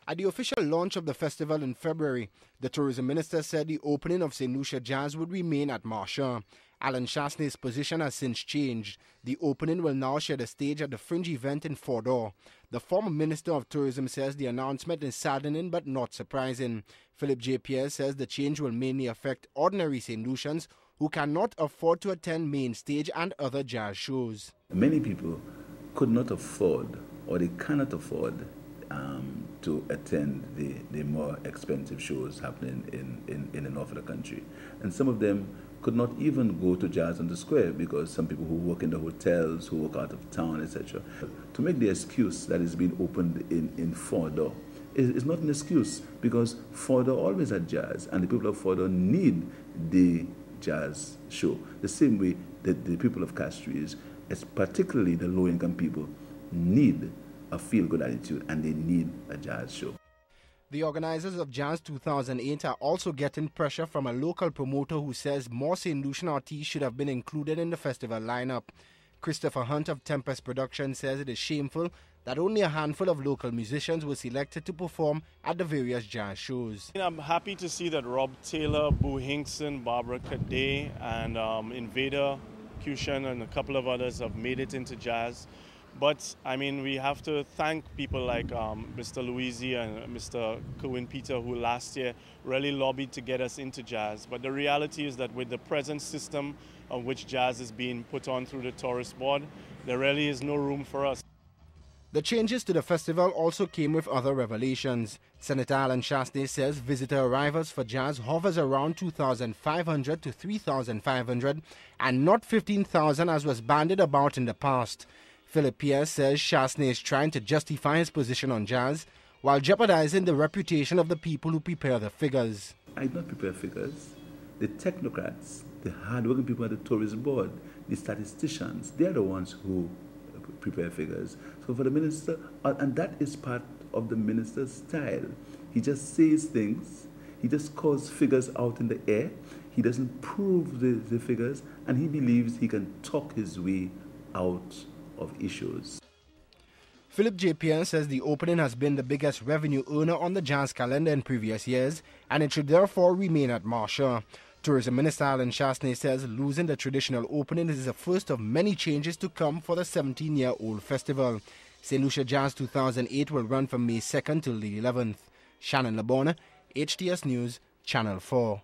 At the official launch of the festival in February, the tourism minister said the opening of St. Lucia Jazz would remain at Marchand. Alan Chastain's position has since changed. The opening will now share the stage at the Fringe event in Fort-d'Or. The former Minister of Tourism says the announcement is saddening but not surprising. Philip J. Pierce says the change will mainly affect ordinary St. Lucians who cannot afford to attend main stage and other jazz shows. Many people could not afford, or they cannot afford, to attend the more expensive shows happening in the north of the country. And some of them could not even go to Jazz on the Square because some people who work in the hotels, who work out of town, etc. To make the excuse that is being opened in Fort-d'Or is not an excuse, because Fort-d'Or always had jazz, and the people of Fort-d'Or need the jazz show. The same way that the people of Castries, particularly the low-income people, need a feel-good attitude, and they need a jazz show. The organizers of Jazz 2008 are also getting pressure from a local promoter who says more St. Lucian artists should have been included in the festival lineup. Christopher Hunt of Tempest Production says it is shameful that only a handful of local musicians were selected to perform at the various jazz shows. I'm happy to see that Rob Taylor, Boo Hinkson, Barbara Cadet, and Invader Cushion and a couple of others have made it into jazz. But, I mean, we have to thank people like Mr. Louisi and Mr. Kerwin Peter, who last year really lobbied to get us into jazz. But the reality is that with the present system of which jazz is being put on through the tourist board, there really is no room for us. The changes to the festival also came with other revelations. Senator Alan Chastain says visitor arrivals for jazz hovers around 2,500 to 3,500 and not 15,000 as was bandied about in the past. Philip Pierce says Chastain is trying to justify his position on jazz while jeopardizing the reputation of the people who prepare the figures. I do not prepare figures. The technocrats, the hard-working people at the tourist board, the statisticians, they're the ones who prepare figures. So for the minister, and that is part of the minister's style. He just says things, he just calls figures out in the air, he doesn't prove the figures, and he believes he can talk his way out of issues. Philip J. Pierce says the opening has been the biggest revenue earner on the jazz calendar in previous years, and it should therefore remain at Marchand. Tourism Minister Alan Chastain says losing the traditional opening is the first of many changes to come for the 17-year-old festival. St. Lucia Jazz 2008 will run from May 2nd till the 11th. Shannon Labona, HTS News, Channel 4.